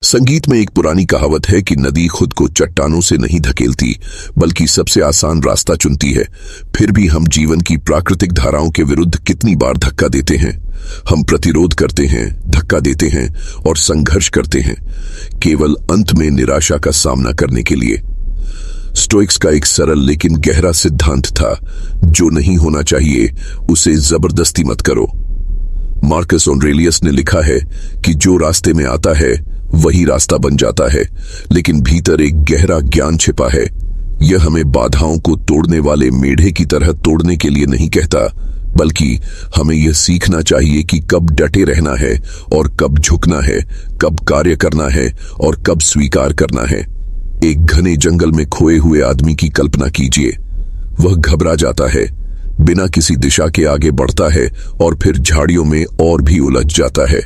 संगीत में एक पुरानी कहावत है कि नदी खुद को चट्टानों से नहीं धकेलती बल्कि सबसे आसान रास्ता चुनती है। फिर भी हम जीवन की प्राकृतिक धाराओं के विरुद्ध कितनी बार धक्का देते हैं। हम प्रतिरोध करते हैं, धक्का देते हैं और संघर्ष करते हैं, केवल अंत में निराशा का सामना करने के लिए। स्टोइक्स का एक सरल लेकिन गहरा सिद्धांत था, जो नहीं होना चाहिए उसे जबरदस्ती मत करो। मार्कस ऑरेलियस ने लिखा है कि जो रास्ते में आता है वही रास्ता बन जाता है, लेकिन भीतर एक गहरा ज्ञान छिपा है। यह हमें बाधाओं को तोड़ने वाले मेढ़े की तरह तोड़ने के लिए नहीं कहता, बल्कि हमें यह सीखना चाहिए कि कब डटे रहना है और कब झुकना है, कब कार्य करना है और कब स्वीकार करना है। एक घने जंगल में खोए हुए आदमी की कल्पना कीजिए। वह घबरा जाता है, बिना किसी दिशा के आगे बढ़ता है और फिर झाड़ियों में और भी उलझ जाता है।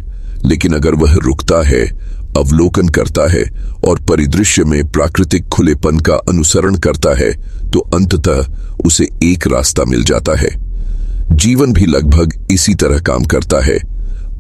लेकिन अगर वह रुकता है, अवलोकन करता है और परिदृश्य में प्राकृतिक खुलेपन का अनुसरण करता है, तो अंततः उसे एक रास्ता मिल जाता है। जीवन भी लगभग इसी तरह काम करता है।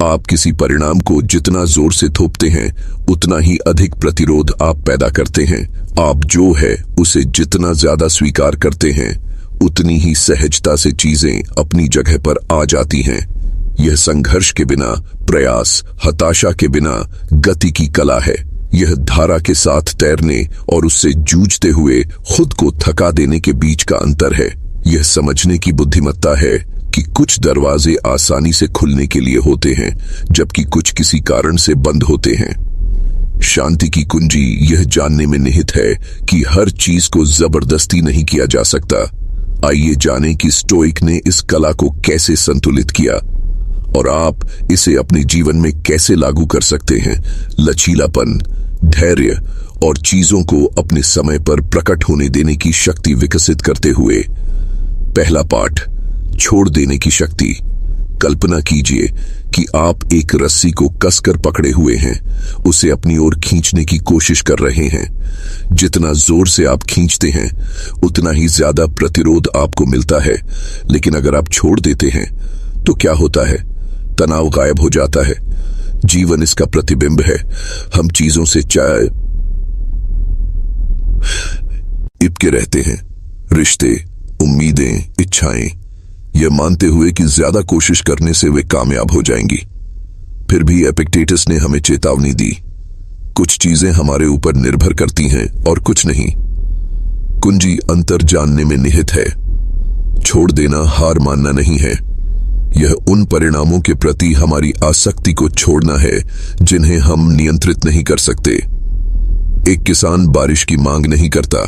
आप किसी परिणाम को जितना जोर से थोपते हैं, उतना ही अधिक प्रतिरोध आप पैदा करते हैं। आप जो है उसे जितना ज्यादा स्वीकार करते हैं, उतनी ही सहजता से चीजें अपनी जगह पर आ जाती हैं। यह संघर्ष के बिना प्रयास, हताशा के बिना गति की कला है। यह धारा के साथ तैरने और उससे जूझते हुए खुद को थका देने के बीच का अंतर है। यह समझने की बुद्धिमत्ता है कि कुछ दरवाजे आसानी से खुलने के लिए होते हैं, जबकि कुछ किसी कारण से बंद होते हैं। शांति की कुंजी यह जानने में निहित है कि हर चीज को जबरदस्ती नहीं किया जा सकता। आइए जानें कि स्टोइक ने इस कला को कैसे संतुलित किया और आप इसे अपने जीवन में कैसे लागू कर सकते हैं। लचीलापन, धैर्य और चीजों को अपने समय पर प्रकट होने देने की शक्ति विकसित करते हुए। पहला पाठ, छोड़ देने की शक्ति। कल्पना कीजिए कि आप एक रस्सी को कसकर पकड़े हुए हैं, उसे अपनी ओर खींचने की कोशिश कर रहे हैं। जितना जोर से आप खींचते हैं, उतना ही ज्यादा प्रतिरोध आपको मिलता है। लेकिन अगर आप छोड़ देते हैं तो क्या होता है? तनाव गायब हो जाता है। जीवन इसका प्रतिबिंब है। हम चीजों से चिपके रहते हैं, रिश्ते, उम्मीदें, इच्छाएं, यह मानते हुए कि ज्यादा कोशिश करने से वे कामयाब हो जाएंगी। फिर भी एपिक्टेटस ने हमें चेतावनी दी, कुछ चीजें हमारे ऊपर निर्भर करती हैं और कुछ नहीं। कुंजी अंतर जानने में निहित है। छोड़ देना हार मानना नहीं है, यह उन परिणामों के प्रति हमारी आसक्ति को छोड़ना है जिन्हें हम नियंत्रित नहीं कर सकते। एक किसान बारिश की मांग नहीं करता,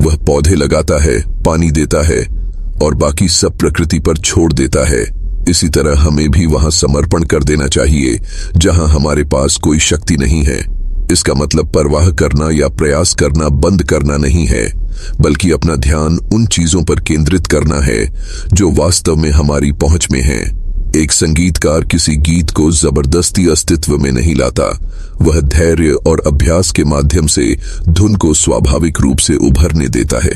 वह पौधे लगाता है, पानी देता है और बाकी सब प्रकृति पर छोड़ देता है। इसी तरह हमें भी वहां समर्पण कर देना चाहिए जहां हमारे पास कोई शक्ति नहीं है। इसका मतलब परवाह करना या प्रयास करना बंद करना नहीं है, बल्कि अपना ध्यान उन चीजों पर केंद्रित करना है जो वास्तव में हमारी पहुंच में हैं। एक संगीतकार किसी गीत को जबरदस्ती अस्तित्व में नहीं लाता, वह धैर्य और अभ्यास के माध्यम से धुन को स्वाभाविक रूप से उभरने देता है।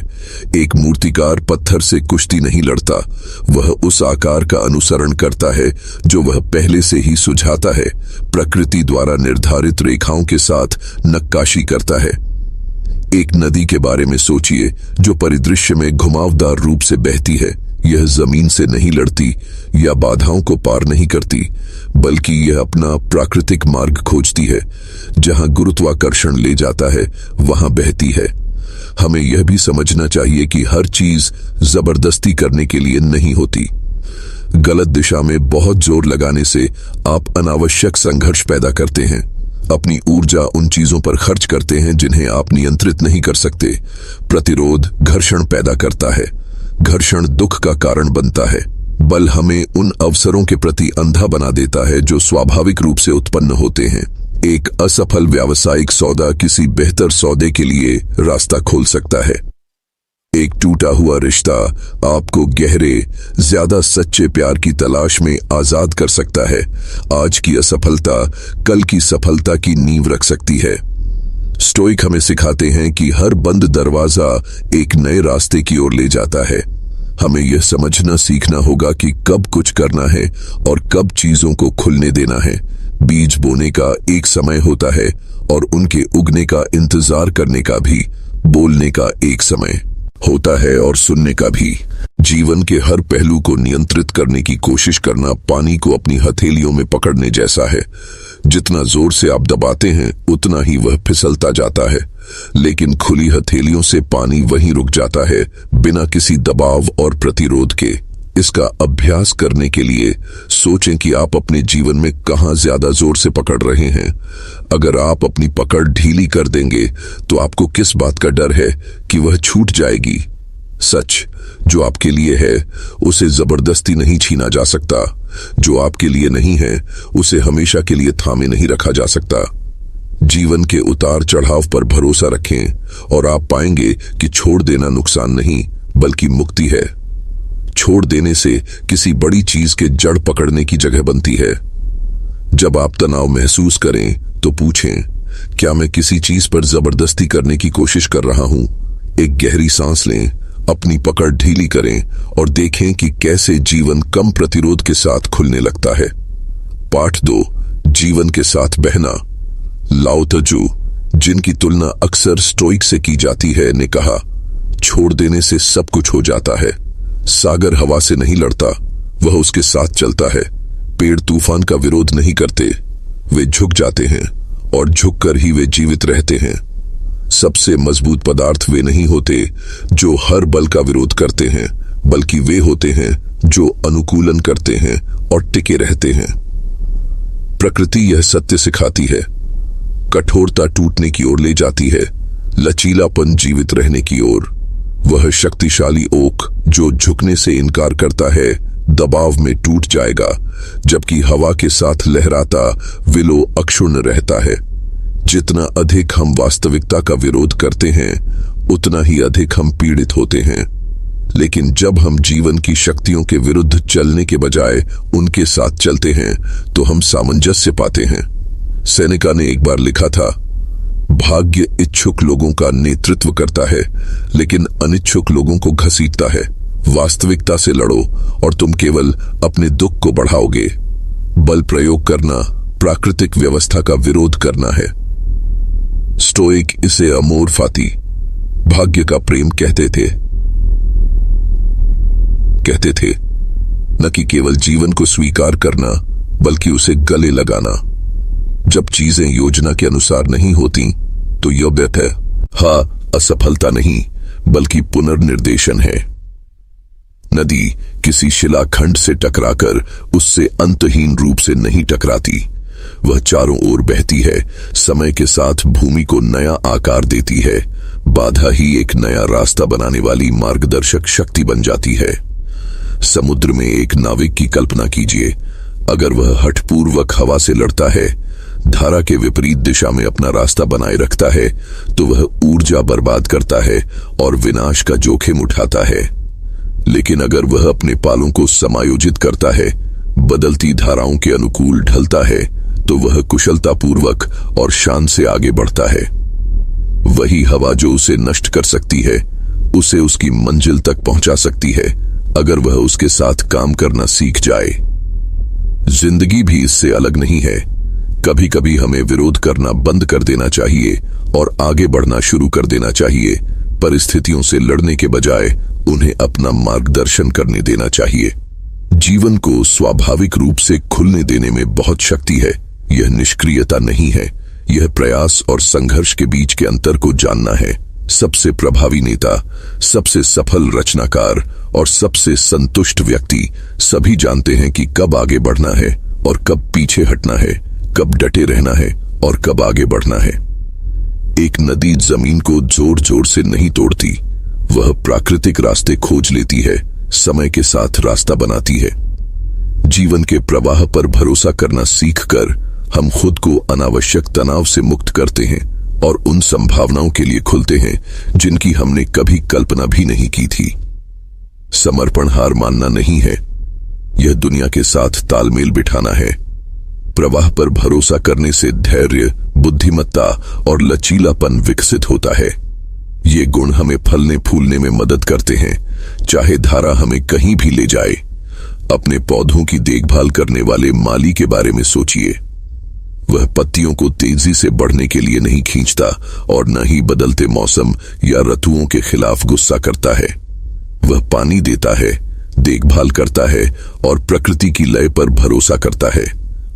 एक मूर्तिकार पत्थर से कुश्ती नहीं लड़ता, वह उस आकार का अनुसरण करता है जो वह पहले से ही सुझाता है, प्रकृति द्वारा निर्धारित रेखाओं के साथ नक्काशी करता है। एक नदी के बारे में सोचिए जो परिदृश्य में घुमावदार रूप से बहती है। यह जमीन से नहीं लड़ती या बाधाओं को पार नहीं करती, बल्कि यह अपना प्राकृतिक मार्ग खोजती है। जहां गुरुत्वाकर्षण ले जाता है वहां बहती है। हमें यह भी समझना चाहिए कि हर चीज जबरदस्ती करने के लिए नहीं होती। गलत दिशा में बहुत जोर लगाने से आप अनावश्यक संघर्ष पैदा करते हैं। अपनी ऊर्जा उन चीजों पर खर्च करते हैं जिन्हें आप नियंत्रित नहीं कर सकते। प्रतिरोध घर्षण पैदा करता है, घर्षण दुख का कारण बनता है। बल हमें उन अवसरों के प्रति अंधा बना देता है जो स्वाभाविक रूप से उत्पन्न होते हैं। एक असफल व्यावसायिक सौदा किसी बेहतर सौदे के लिए रास्ता खोल सकता है। एक टूटा हुआ रिश्ता आपको गहरे, ज्यादा सच्चे प्यार की तलाश में आजाद कर सकता है। आज की असफलता कल की सफलता की नींव रख सकती है। स्टोइक हमें सिखाते हैं कि हर बंद दरवाजा एक नए रास्ते की ओर ले जाता है। हमें यह समझना सीखना होगा कि कब कुछ करना है और कब चीजों को खुलने देना है। बीज बोने का एक समय होता है और उनके उगने का इंतजार करने का भी। बोलने का एक समय होता है और सुनने का भी। जीवन के हर पहलू को नियंत्रित करने की कोशिश करना पानी को अपनी हथेलियों में पकड़ने जैसा है। जितना जोर से आप दबाते हैं उतना ही वह फिसलता जाता है, लेकिन खुली हथेलियों से पानी वहीं रुक जाता है, बिना किसी दबाव और प्रतिरोध के। इसका अभ्यास करने के लिए सोचें कि आप अपने जीवन में कहां ज्यादा जोर से पकड़ रहे हैं। अगर आप अपनी पकड़ ढीली कर देंगे तो आपको किस बात का डर है कि वह छूट जाएगी। सच जो आपके लिए है उसे जबरदस्ती नहीं छीना जा सकता। जो आपके लिए नहीं है उसे हमेशा के लिए थामे नहीं रखा जा सकता। जीवन के उतार चढ़ाव पर भरोसा रखें और आप पाएंगे कि छोड़ देना नुकसान नहीं बल्कि मुक्ति है। छोड़ देने से किसी बड़ी चीज के जड़ पकड़ने की जगह बनती है। जब आप तनाव महसूस करें तो पूछें, क्या मैं किसी चीज पर जबरदस्ती करने की कोशिश कर रहा हूं? एक गहरी सांस लें, अपनी पकड़ ढीली करें और देखें कि कैसे जीवन कम प्रतिरोध के साथ खुलने लगता है। पाठ 2, जीवन के साथ बहना। लाओ त्जू, जिनकी तुलना अक्सर स्टोइक से की जाती है, ने कहा, छोड़ देने से सब कुछ हो जाता है। सागर हवा से नहीं लड़ता, वह उसके साथ चलता है। पेड़ तूफान का विरोध नहीं करते, वे झुक जाते हैं और झुककर ही वे जीवित रहते हैं। सबसे मजबूत पदार्थ वे नहीं होते जो हर बल का विरोध करते हैं, बल्कि वे होते हैं जो अनुकूलन करते हैं और टिके रहते हैं। प्रकृति यह सत्य सिखाती है। कठोरता टूटने की ओर ले जाती है, लचीलापन जीवित रहने की ओर। वह शक्तिशाली ओक जो झुकने से इनकार करता है दबाव में टूट जाएगा, जबकि हवा के साथ लहराता विलो अक्षुण्ण रहता है। जितना अधिक हम वास्तविकता का विरोध करते हैं उतना ही अधिक हम पीड़ित होते हैं। लेकिन जब हम जीवन की शक्तियों के विरुद्ध चलने के बजाय उनके साथ चलते हैं तो हम सामंजस्य पाते हैं। सेनेका ने एक बार लिखा था, भाग्य इच्छुक लोगों का नेतृत्व करता है लेकिन अनिच्छुक लोगों को घसीटता है। वास्तविकता से लड़ो और तुम केवल अपने दुख को बढ़ाओगे। बल प्रयोग करना प्राकृतिक व्यवस्था का विरोध करना है। स्टोइक इसे अमोर फाती, भाग्य का प्रेम कहते थे, न कि केवल जीवन को स्वीकार करना बल्कि उसे गले लगाना। जब चीजें योजना के अनुसार नहीं होती तो यह व्यर्थ है। हाँ, असफलता नहीं बल्कि पुनर्निर्देशन है। नदी किसी शिलाखंड से टकराकर उससे अंतहीन रूप से नहीं टकराती, वह चारों ओर बहती है, समय के साथ भूमि को नया आकार देती है। बाधा ही एक नया रास्ता बनाने वाली मार्गदर्शक शक्ति बन जाती है। समुद्र में एक नाविक की कल्पना कीजिए। अगर वह हठपूर्वक हवा से लड़ता है, धारा के विपरीत दिशा में अपना रास्ता बनाए रखता है, तो वह ऊर्जा बर्बाद करता है और विनाश का जोखिम उठाता है। लेकिन अगर वह अपने पालों को समायोजित करता है, बदलती धाराओं के अनुकूल ढलता है, तो वह कुशलतापूर्वक और शान से आगे बढ़ता है। वही हवा जो उसे नष्ट कर सकती है, उसे उसकी मंजिल तक पहुंचा सकती है, अगर वह उसके साथ काम करना सीख जाए। जिंदगी भी इससे अलग नहीं है। कभी कभी हमें विरोध करना बंद कर देना चाहिए और आगे बढ़ना शुरू कर देना चाहिए। परिस्थितियों से लड़ने के बजाय उन्हें अपना मार्गदर्शन करने देना चाहिए। जीवन को स्वाभाविक रूप से खुलने देने में बहुत शक्ति है। यह निष्क्रियता नहीं है, यह प्रयास और संघर्ष के बीच के अंतर को जानना है। सबसे प्रभावी नेता, सबसे सफल रचनाकार और सबसे संतुष्ट व्यक्ति सभी जानते हैं कि कब आगे बढ़ना है और कब पीछे हटना है, कब डटे रहना है और कब आगे बढ़ना है। एक नदी जमीन को जोर जोर से नहीं तोड़ती, वह प्राकृतिक रास्ते खोज लेती है, समय के साथ रास्ता बनाती है। जीवन के प्रवाह पर भरोसा करना सीखकर हम खुद को अनावश्यक तनाव से मुक्त करते हैं और उन संभावनाओं के लिए खुलते हैं जिनकी हमने कभी कल्पना भी नहीं की थी। समर्पण हार मानना नहीं है, यह दुनिया के साथ तालमेल बिठाना है। प्रवाह पर भरोसा करने से धैर्य, बुद्धिमत्ता और लचीलापन विकसित होता है। ये गुण हमें फलने फूलने में मदद करते हैं, चाहे धारा हमें कहीं भी ले जाए। अपने पौधों की देखभाल करने वाले माली के बारे में सोचिए। वह पत्तियों को तेजी से बढ़ने के लिए नहीं खींचता और न ही बदलते मौसम या ऋतुओं के खिलाफ गुस्सा करता है। वह पानी देता है, देखभाल करता है और प्रकृति की लय पर भरोसा करता है।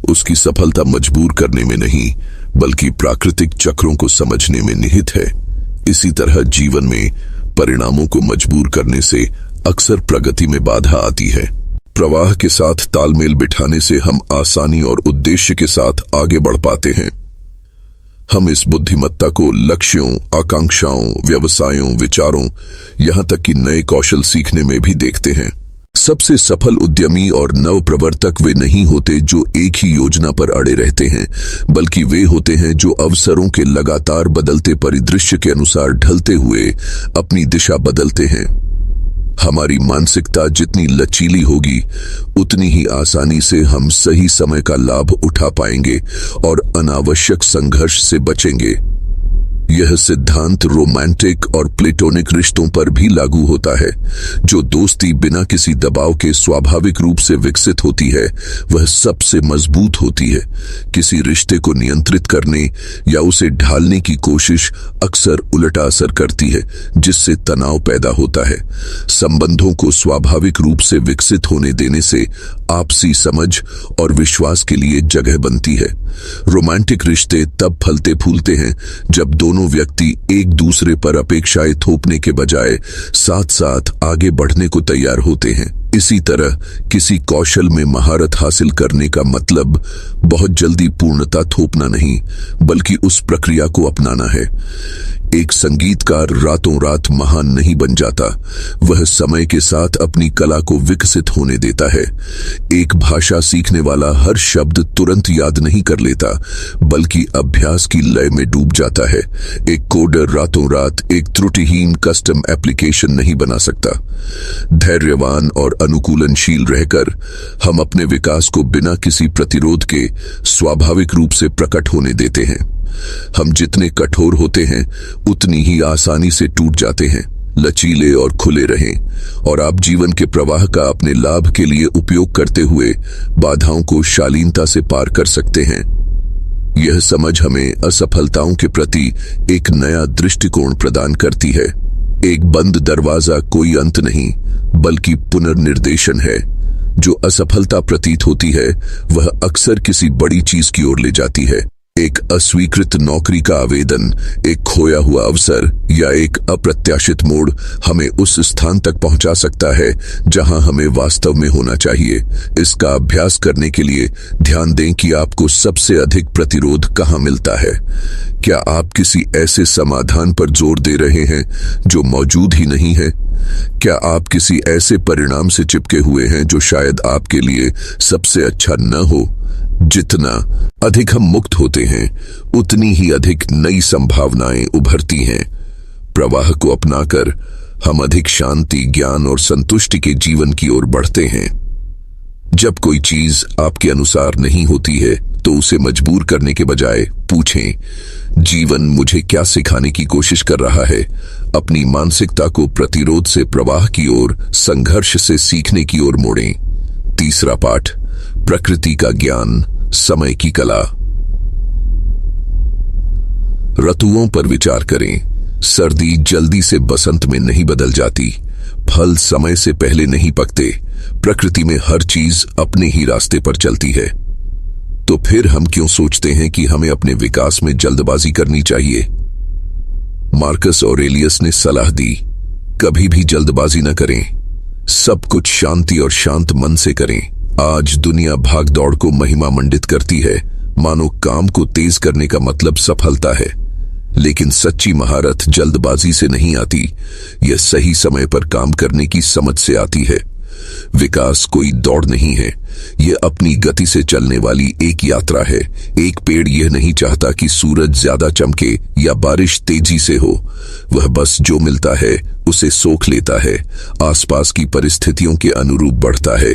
उसकी सफलता मजबूर करने में नहीं, बल्कि प्राकृतिक चक्रों को समझने में निहित है। इसी तरह जीवन में परिणामों को मजबूर करने से अक्सर प्रगति में बाधा आती है। प्रवाह के साथ तालमेल बिठाने से हम आसानी और उद्देश्य के साथ आगे बढ़ पाते हैं। हम इस बुद्धिमत्ता को लक्ष्यों, आकांक्षाओं, व्यवसायों, विचारों, यहां तक कि नए कौशल सीखने में भी देखते हैं। सबसे सफल उद्यमी और नवप्रवर्तक वे नहीं होते जो एक ही योजना पर अड़े रहते हैं, बल्कि वे होते हैं जो अवसरों के लगातार बदलते परिदृश्य के अनुसार ढलते हुए अपनी दिशा बदलते हैं। हमारी मानसिकता जितनी लचीली होगी, उतनी ही आसानी से हम सही समय का लाभ उठा पाएंगे और अनावश्यक संघर्ष से बचेंगे। यह सिद्धांत रोमांटिक और प्लेटोनिक रिश्तों पर भी लागू होता है। जो दोस्ती बिना किसी दबाव के स्वाभाविक रूप से विकसित होती है, वह सबसे मजबूत होती है। किसी रिश्ते को नियंत्रित करने या उसे ढालने की कोशिश अक्सर उल्टा असर करती है, जिससे तनाव पैदा होता है। संबंधों को स्वाभाविक रूप से विकसित होने देने से आपसी समझ और विश्वास के लिए जगह बनती है। रोमांटिक रिश्ते तब फलते फूलते हैं जब दोनों व्यक्ति एक दूसरे पर अपेक्षाएं थोपने के बजाय साथ साथ आगे बढ़ने को तैयार होते हैं। इसी तरह किसी कौशल में महारत हासिल करने का मतलब बहुत जल्दी पूर्णता थोपना नहीं, बल्कि उस प्रक्रिया को अपनाना है। एक संगीतकार रातों रात महान नहीं बन जाता, वह समय के साथ अपनी कला को विकसित होने देता है। एक भाषा सीखने वाला हर शब्द तुरंत याद नहीं कर लेता, बल्कि अभ्यास की लय में डूब जाता है। एक कोडर रातों रात एक त्रुटिहीन कस्टम एप्लीकेशन नहीं बना सकता। धैर्यवान और अनुकूलनशील रहकर हम अपने विकास को बिना किसी प्रतिरोध के स्वाभाविक रूप से प्रकट होने देते हैं। हम जितने कठोर होते हैं, उतनी ही आसानी से टूट जाते हैं। लचीले और खुले रहें और आप जीवन के प्रवाह का अपने लाभ के लिए उपयोग करते हुए बाधाओं को शालीनता से पार कर सकते हैं। यह समझ हमें असफलताओं के प्रति एक नया दृष्टिकोण प्रदान करती है। एक बंद दरवाजा कोई अंत नहीं, बल्कि पुनर्निर्देशन है। जो असफलता प्रतीत होती है, वह अक्सर किसी बड़ी चीज की ओर ले जाती है। एक अस्वीकृत नौकरी का आवेदन, एक खोया हुआ अवसर या एक अप्रत्याशित मोड़ हमें उस स्थान तक पहुंचा सकता है जहां हमें वास्तव में होना चाहिए। इसका अभ्यास करने के लिए ध्यान दें कि आपको सबसे अधिक प्रतिरोध कहां मिलता है। क्या आप किसी ऐसे समाधान पर जोर दे रहे हैं जो मौजूद ही नहीं है? क्या आप किसी ऐसे परिणाम से चिपके हुए हैं जो शायद आपके लिए सबसे अच्छा न हो? जितना अधिक हम मुक्त होते हैं, उतनी ही अधिक नई संभावनाएं उभरती हैं। प्रवाह को अपनाकर हम अधिक शांति, ज्ञान और संतुष्टि के जीवन की ओर बढ़ते हैं। जब कोई चीज आपके अनुसार नहीं होती है, तो उसे मजबूर करने के बजाय पूछें, जीवन मुझे क्या सिखाने की कोशिश कर रहा है? अपनी मानसिकता को प्रतिरोध से प्रवाह की ओर, संघर्ष से सीखने की ओर मोड़ें। तीसरा पाठ, प्रकृति का ज्ञान, समय की कला। ऋतुओं पर विचार करें। सर्दी जल्दी से बसंत में नहीं बदल जाती, फल समय से पहले नहीं पकते। प्रकृति में हर चीज अपने ही रास्ते पर चलती है। तो फिर हम क्यों सोचते हैं कि हमें अपने विकास में जल्दबाजी करनी चाहिए? मार्कस ऑरेलियस ने सलाह दी, कभी भी जल्दबाजी न करें, सब कुछ शांति और शांत मन से करें। आज दुनिया भाग दौड़ को महिमा मंडित करती है, मानो काम को तेज करने का मतलब सफलता है। लेकिन सच्ची महारत जल्दबाजी से नहीं आती, यह सही समय पर काम करने की समझ से आती है। विकास कोई दौड़ नहीं है, यह अपनी गति से चलने वाली एक यात्रा है। एक पेड़ यह नहीं चाहता कि सूरज ज्यादा चमके या बारिश तेजी से हो, वह बस जो मिलता है उसे सोख लेता है, आसपास की परिस्थितियों के अनुरूप बढ़ता है।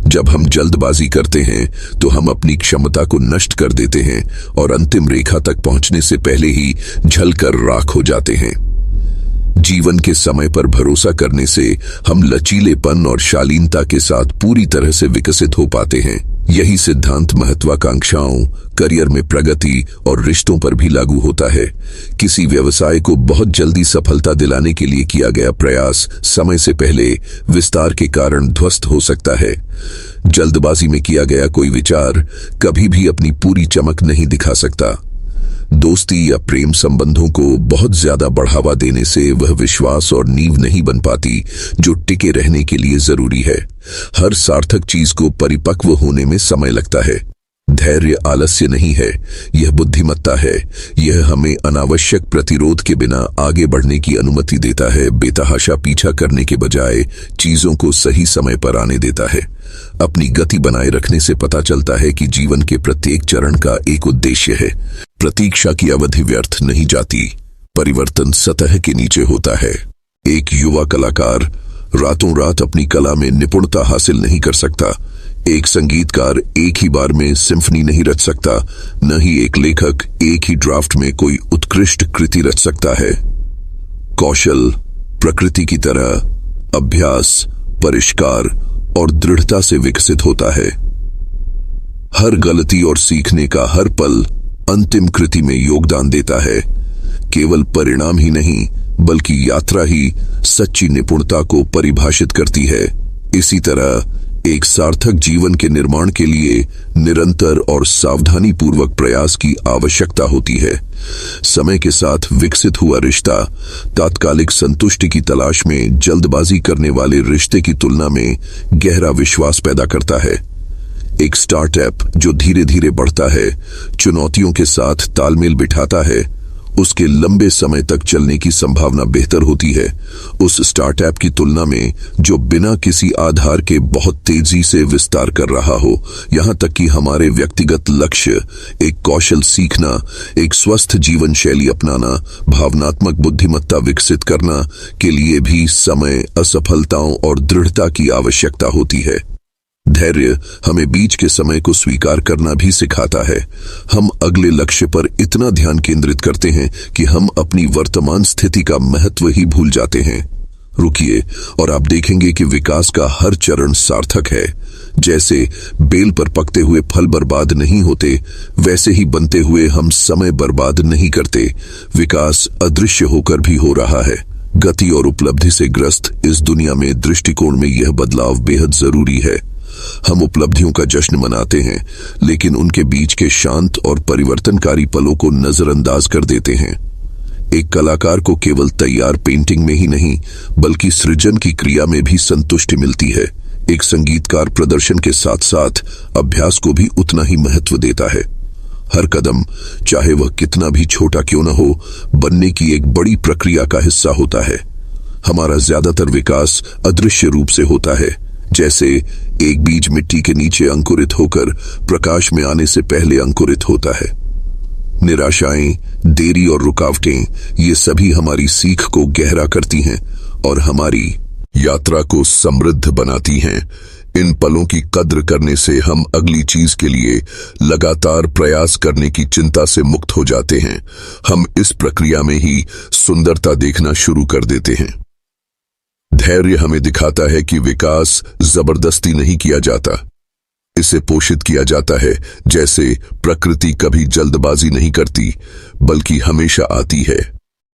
जब हम जल्दबाजी करते हैं तो हम अपनी क्षमता को नष्ट कर देते हैं और अंतिम रेखा तक पहुंचने से पहले ही जलकर राख हो जाते हैं। जीवन के समय पर भरोसा करने से हम लचीलेपन और शालीनता के साथ पूरी तरह से विकसित हो पाते हैं। यही सिद्धांत महत्वाकांक्षाओं, करियर में प्रगति और रिश्तों पर भी लागू होता है। किसी व्यवसाय को बहुत जल्दी सफलता दिलाने के लिए किया गया प्रयास समय से पहले विस्तार के कारण ध्वस्त हो सकता है। जल्दबाजी में किया गया कोई विचार कभी भी अपनी पूरी चमक नहीं दिखा सकता। दोस्ती या प्रेम संबंधों को बहुत ज्यादा बढ़ावा देने से वह विश्वास और नींव नहीं बन पाती जो टिके रहने के लिए जरूरी है। हर सार्थक चीज को परिपक्व होने में समय लगता है। धैर्य आलस्य नहीं है, यह बुद्धिमत्ता है। यह हमें अनावश्यक प्रतिरोध के बिना आगे बढ़ने की अनुमति देता है, बेतहाशा पीछा करने के बजाय चीजों को सही समय पर आने देता है। अपनी गति बनाए रखने से पता चलता है कि जीवन के प्रत्येक चरण का एक उद्देश्य है। प्रतीक्षा की अवधि व्यर्थ नहीं जाती, परिवर्तन सतह के नीचे होता है। एक युवा कलाकार रातों रात अपनी कला में निपुणता हासिल नहीं कर सकता। एक संगीतकार एक ही बार में सिम्फनी नहीं रच सकता, न ही एक लेखक एक ही ड्राफ्ट में कोई उत्कृष्ट कृति रच सकता है। कौशल प्रकृति की तरह अभ्यास, परिष्कार और दृढ़ता से विकसित होता है। हर गलती और सीखने का हर पल अंतिम कृति में योगदान देता है। केवल परिणाम ही नहीं बल्कि यात्रा ही सच्ची निपुणता को परिभाषित करती है। इसी तरह एक सार्थक जीवन के निर्माण के लिए निरंतर और सावधानी पूर्वक प्रयास की आवश्यकता होती है। समय के साथ विकसित हुआ रिश्ता तात्कालिक संतुष्टि की तलाश में जल्दबाजी करने वाले रिश्ते की तुलना में गहरा विश्वास पैदा करता है। एक स्टार्टअप जो धीरे धीरे बढ़ता है, चुनौतियों के साथ तालमेल बिठाता है, उसके लंबे समय तक चलने की संभावना बेहतर होती है उस स्टार्टअप की तुलना में जो बिना किसी आधार के बहुत तेजी से विस्तार कर रहा हो। यहां तक कि हमारे व्यक्तिगत लक्ष्य, एक कौशल सीखना, एक स्वस्थ जीवन शैली अपनाना, भावनात्मक बुद्धिमत्ता विकसित करना के लिए भी समय, असफलताओं और दृढ़ता की आवश्यकता होती है। धैर्य हमें बीच के समय को स्वीकार करना भी सिखाता है। हम अगले लक्ष्य पर इतना ध्यान केंद्रित करते हैं कि हम अपनी वर्तमान स्थिति का महत्व ही भूल जाते हैं। रुकिए और आप देखेंगे कि विकास का हर चरण सार्थक है। जैसे बेल पर पकते हुए फल बर्बाद नहीं होते, वैसे ही बनते हुए हम समय बर्बाद नहीं करते। विकास अदृश्य होकर भी हो रहा है। गति और उपलब्धि से ग्रस्त इस दुनिया में दृष्टिकोण में यह बदलाव बेहद जरूरी है। हम उपलब्धियों का जश्न मनाते हैं, लेकिन उनके बीच के शांत और परिवर्तनकारी पलों को नजरअंदाज कर देते हैं। एक कलाकार को केवल तैयार पेंटिंग में ही नहीं बल्कि सृजन की क्रिया में भी संतुष्टि मिलती है। एक संगीतकार प्रदर्शन के साथ साथ अभ्यास को भी उतना ही महत्व देता है। हर कदम, चाहे वह कितना भी छोटा क्यों न हो, बनने की एक बड़ी प्रक्रिया का हिस्सा होता है। हमारा ज्यादातर विकास अदृश्य रूप से होता है, जैसे एक बीज मिट्टी के नीचे अंकुरित होकर प्रकाश में आने से पहले अंकुरित होता है। निराशाएं, देरी और रुकावटें, ये सभी हमारी सीख को गहरा करती हैं और हमारी यात्रा को समृद्ध बनाती हैं। इन पलों की कद्र करने से हम अगली चीज के लिए लगातार प्रयास करने की चिंता से मुक्त हो जाते हैं। हम इस प्रक्रिया में ही सुंदरता देखना शुरू कर देते हैं। धैर्य हमें दिखाता है कि विकास जबरदस्ती नहीं किया जाता, इसे पोषित किया जाता है। जैसे प्रकृति कभी जल्दबाजी नहीं करती बल्कि हमेशा आती है,